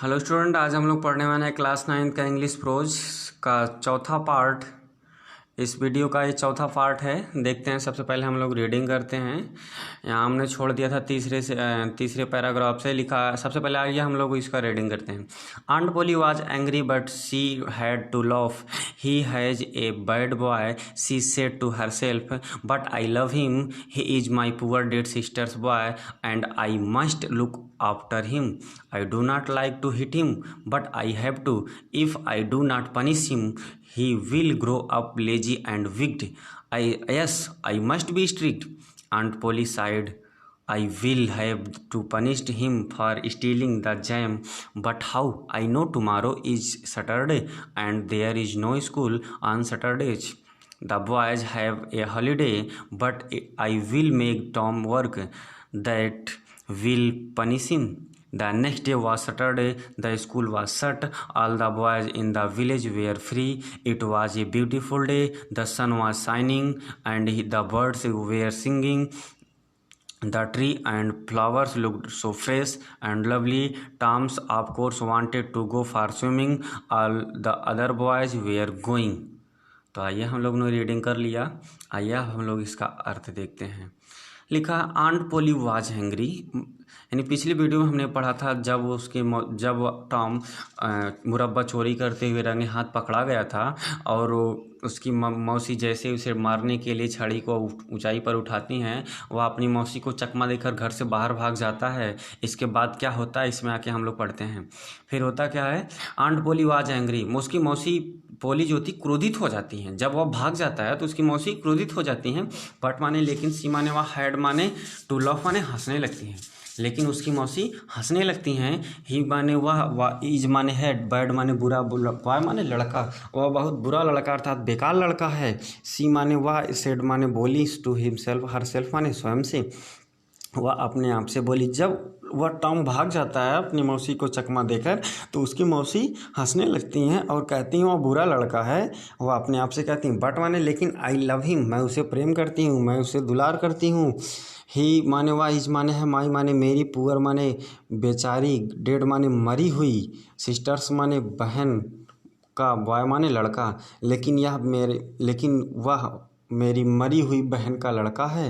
Hello student, आज हम लोग पढ़ने वाले हैं क्लास 9 का इंग्लिश प्रोज का चौथा पार्ट। इस वीडियो का ये चौथा पार्ट है। देखते हैं, सबसे पहले हम लोग रीडिंग करते हैं। यहाँ हमने छोड़ दिया था तीसरे पैराग्राफ से लिखा। सबसे पहले आइए हम लोग इसका रीडिंग करते हैं। Aunt Polly was angry but she had to laugh. He has a bad boy, she said to herself, but I love him. He is my poor dead sister's boy and I must look after him. I do not like to hit him, but I have to. If I do not punish him, he will grow up lazy and wicked. Yes, I must be strict. Aunt Polly sighed. I will have to punish him for stealing the jam, but how? I know tomorrow is Saturday and there is no school on Saturdays. The boys have a holiday, but I will make Tom work. That will punish him. The next day was Saturday. The school was shut. All the boys in the village were free. It was a beautiful day. The sun was shining and the birds were singing. The tree and flowers looked so fresh and lovely. Tom, of course, wanted to go for swimming. All the other boys were going. तो आइए हम लोग ने reading कर लिया। आइए हम लोग इसका अर्थ देखते हैं। लिखा आंट पोली वाज हैंग्री, यानी पिछली वीडियो में हमने पढ़ा था जब टॉम मुरब्बा चोरी करते हुए रंगे हाथ पकड़ा गया था और उसकी मौसी जैसे उसे मारने के लिए छड़ी को ऊंचाई पर उठाती हैं, वह अपनी मौसी को चकमा देकर घर से बाहर भाग जाता है। इसके बाद क्या होता है इसमें आके हम लोग पढ़ते हैं। फिर होता क्या है, आंट पोली वाज एंग्री, उसकी मौसी पोली जो थी क्रोधित हो जाती हैं। जब वह भाग जाता है तो उसकी मौसी क्रोधित हो जाती हैं। बट माने लेकिन, सी माने वह हैड माने टू लॉफ माने हंसने लगती हैं, लेकिन उसकी मौसी हंसने लगती हैं। ही माने वह इज माने हैड, बैड माने बुरा, बॉय माने लड़का, वह बहुत बुरा लड़का अर्थात बेकार लड़का है। सी माने वह, सेड माने बोली, टू हिमसेल्फ हरसेल्फ माने स्वयं से, वह अपने आप से बोली। जब वह टॉम भाग जाता है अपनी मौसी को चकमा देकर तो उसकी मौसी हंसने लगती हैं और कहती हैं वह बुरा लड़का है। वह अपने आप से कहती हैं बट माने लेकिन, आई लव हिम, मैं उसे प्रेम करती हूँ, मैं उसे दुलार करती हूँ। ही माने वह, इज माने है, माई माने मेरी, पुअर माने बेचारी, डेड माने मरी हुई, सिस्टर्स माने बहन का, बॉय माने लड़का, लेकिन वह मेरी मरी हुई बहन का लड़का है।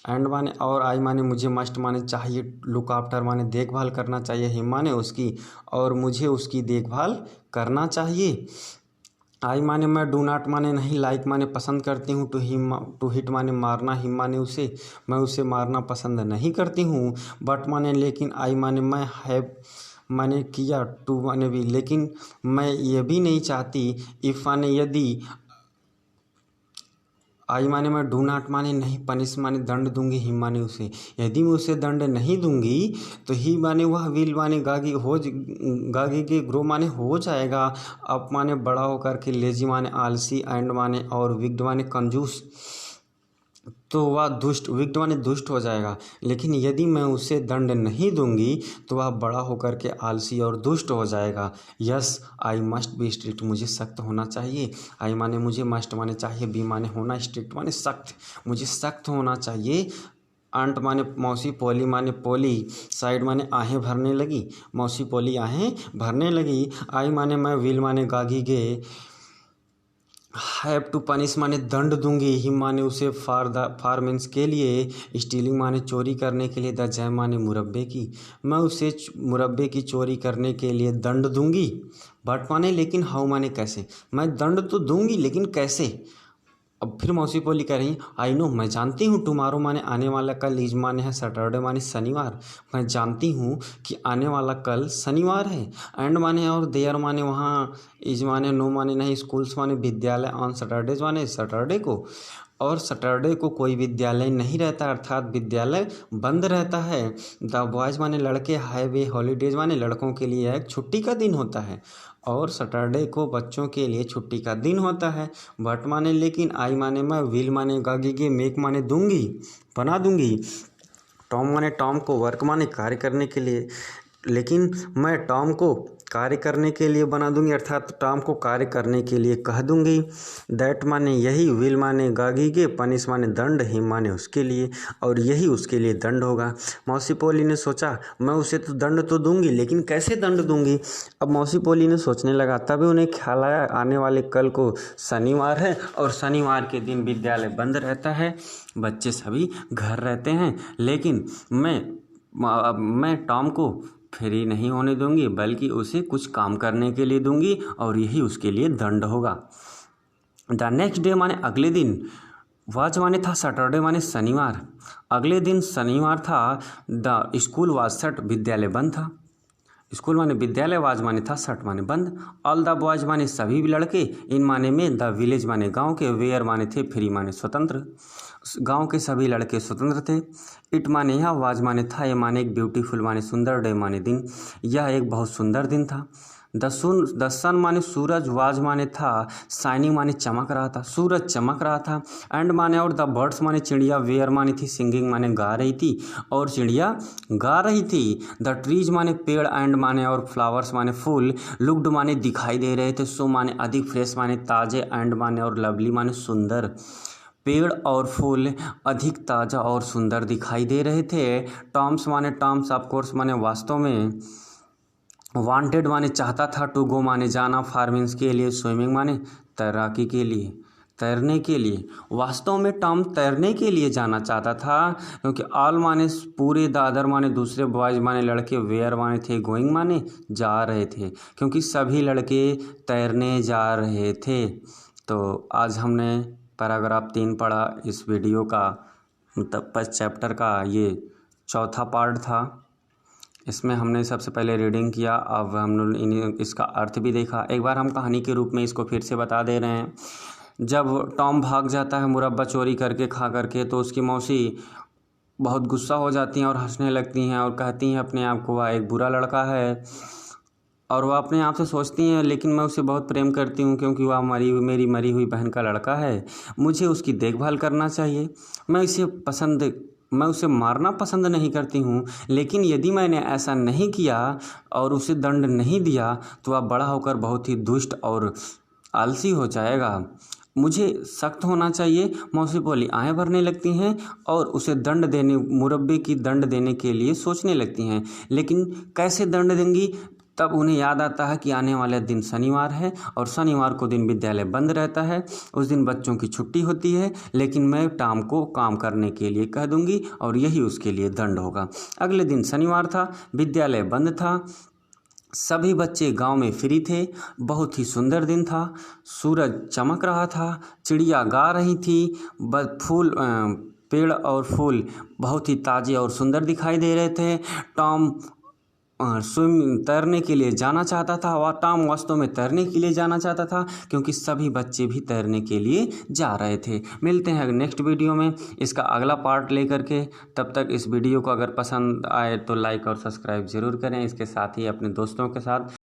एंड माने और, आई माने मुझे, मस्ट माने चाहिए, लुक आफ्टर माने देखभाल करना चाहिए, हिम माने उसकी, और मुझे उसकी देखभाल करना चाहिए। आई माने मैं, डू नॉट माने नहीं, लाइक माने पसंद करती हूँ, टू हिट माने मारना, हिम माने उसे, मैं उसे मारना पसंद नहीं करती हूँ। बट माने लेकिन, आई माने मैं, हैव माने किया, टू माने भी, लेकिन मैं ये भी नहीं चाहती, इफ़ माने यदि, आई माने मैं, डू नॉट माने नहीं, पनिश माने दंड दूंगी, हिम माने उसे, यदि मैं उसे दंड नहीं दूंगी तो ही माने वह, विल माने गागी के ग्रो माने हो जाएगा, अप माने बड़ा होकर के, लेजी माने आलसी, एंड माने और, विक्ड माने कंजूस, तो वह दुष्ट, विक्ड माने दुष्ट हो जाएगा। लेकिन यदि मैं उसे दंड नहीं दूंगी तो वह बड़ा होकर के आलसी और दुष्ट हो जाएगा। Yes, I must be strict, मुझे सख्त होना चाहिए। आई माने मुझे, मस्ट माने चाहिए, बी माने होना, स्ट्रिक्ट माने सख्त, मुझे सख्त होना चाहिए। आंट माने मौसी, पोली माने पोली, साइड माने आहें भरने लगी, मौसी पोली आहें भरने लगी। आई माने मैं, विल माने गागी गे, हैव टू पनिश माने दंड दूंगी, हिम माने उसे, फार मीन्स के लिए, स्टीलिंग माने चोरी करने के लिए, द जैम माने मुरब्बे की, मैं उसे मुरब्बे की चोरी करने के लिए दंड दूंगी। बट माने लेकिन, हाउ माने कैसे, मैं दंड तो दूंगी लेकिन कैसे। अब फिर मौसी पोली कह रही, आई नो, मैं जानती हूँ, टुमारो माने आने वाला कल, इज माने है, सैटरडे माने शनिवार, मैं जानती हूँ कि आने वाला कल शनिवार है। एंड माने और, देयर माने वहाँ, इज माने नो माने नहीं, स्कूल्स माने विद्यालय, ऑन सैटरडेज माने सैटरडे को, और सैटरडे को कोई विद्यालय नहीं रहता अर्थात विद्यालय बंद रहता है। द बॉयज़ माने लड़के, हैव ए हॉलीडेज माने लड़कों के लिए एक छुट्टी का दिन होता है, और सैटरडे को बच्चों के लिए छुट्टी का दिन होता है। बट माने लेकिन, आई माने मैं, विल माने गागेगे, मेक माने दूंगी, बना दूंगी, टॉम माने टॉम को, वर्क माने कार्य करने के लिए, लेकिन मैं टॉम को कार्य करने के लिए बना दूंगी, अर्थात टॉम को कार्य करने के लिए कह दूंगी। दैट माने यही, विल माने गागीगे, पनिश माने दंड, हिम माने उसके लिए, और यही उसके लिए दंड होगा। मौसी पोली ने सोचा मैं उसे तो दंड तो दूंगी, लेकिन कैसे दंड दूंगी। अब मौसी पोली ने सोचने लगा, तभी उन्हें ख्याल आया आने वाले कल को शनिवार है और शनिवार के दिन विद्यालय बंद रहता है, बच्चे सभी घर रहते हैं, लेकिन मैं टॉम को फ्री नहीं होने दूंगी, बल्कि उसे कुछ काम करने के लिए दूंगी और यही उसके लिए दंड होगा। द नेक्स्ट डे माने अगले दिन, वाज माने था सैटरडे माने शनिवार, अगले दिन शनिवार था। द स्कूल वाज शट, विद्यालय बंद था। स्कूल माने विद्यालय, वाज माने था, शट माने बंद। ऑल द बॉयज माने सभी लड़के, इन माने में, द विलेज माने गांव के, वेयर माने थे, फ्री माने स्वतंत्र, गांव के सभी लड़के स्वतंत्र थे। इट माने यह, वाज माने था, ये माने एक, ब्यूटीफुल माने सुंदर, डे माने दिन, यह एक बहुत सुंदर दिन था। द सन माने सूरज, वाज माने था, शाइनिंग माने चमक रहा था, सूरज चमक रहा था। एंड माने और, द बर्ड्स माने चिड़िया, वेयर माने थी, सिंगिंग माने गा रही थी और चिड़िया गा रही थी। द ट्रीज माने पेड़, एंड माने और, फ्लावर्स माने फूल, लुक्ड माने दिखाई दे रहे थे, सो माने अधिक, फ्रेश माने ताजे, एंड माने और, लवली माने सुंदर। पेड़ और फूल अधिक ताज़ा और सुंदर दिखाई दे रहे थे। टॉम्स माने टॉम्स, ऑफ कोर्स माने वास्तव में, वांटेड माने चाहता था, टू गो माने जाना, फार्मिंग्स के लिए, स्विमिंग माने तैराकी के लिए, तैरने के लिए। वास्तव में टॉम तैरने के लिए जाना चाहता था, क्योंकि ऑल माने पूरे, द अदर माने दूसरे, बॉयज माने लड़के, वेयर माने थे, गोइंग माने जा रहे थे, क्योंकि सभी लड़के तैरने जा रहे थे। तो आज हमने पैराग्राफ 3 पढ़ा। इस वीडियो का मतलब फर्स्ट चैप्टर का ये चौथा पार्ट था। इसमें हमने सबसे पहले रीडिंग किया, अब हम लोग इसका अर्थ भी देखा। एक बार हम कहानी के रूप में इसको फिर से बता दे रहे हैं। जब टॉम भाग जाता है मुरब्बा चोरी करके खा करके, तो उसकी मौसी बहुत गुस्सा हो जाती हैं और हंसने लगती हैं और कहती हैं अपने आप को वह एक बुरा लड़का है, और वह अपने आप से सोचती हैं लेकिन मैं उसे बहुत प्रेम करती हूँ, क्योंकि वह मेरी मरी हुई बहन का लड़का है, मुझे उसकी देखभाल करना चाहिए। मैं उसे मारना पसंद नहीं करती हूँ, लेकिन यदि मैंने ऐसा नहीं किया और उसे दंड नहीं दिया तो वह बड़ा होकर बहुत ही दुष्ट और आलसी हो जाएगा। मुझे सख्त होना चाहिए। मौसी बोली आँखें भरने लगती हैं और उसे मुरब्बे की दंड देने के लिए सोचने लगती हैं, लेकिन कैसे दंड देंगी। तब उन्हें याद आता है कि आने वाले दिन शनिवार है और शनिवार को दिन विद्यालय बंद रहता है, उस दिन बच्चों की छुट्टी होती है, लेकिन मैं टॉम को काम करने के लिए कह दूंगी और यही उसके लिए दंड होगा। अगले दिन शनिवार था, विद्यालय बंद था, सभी बच्चे गांव में फ्री थे, बहुत ही सुंदर दिन था, सूरज चमक रहा था, चिड़िया गा रही थी, पेड़ और फूल बहुत ही ताज़े और सुंदर दिखाई दे रहे थे। टॉम तैरने के लिए जाना चाहता था, और टॉम वास्तव में तैरने के लिए जाना चाहता था, क्योंकि सभी बच्चे भी तैरने के लिए जा रहे थे। मिलते हैं नेक्स्ट वीडियो में इसका अगला पार्ट लेकर के। तब तक इस वीडियो को अगर पसंद आए तो लाइक और सब्सक्राइब ज़रूर करें, इसके साथ ही अपने दोस्तों के साथ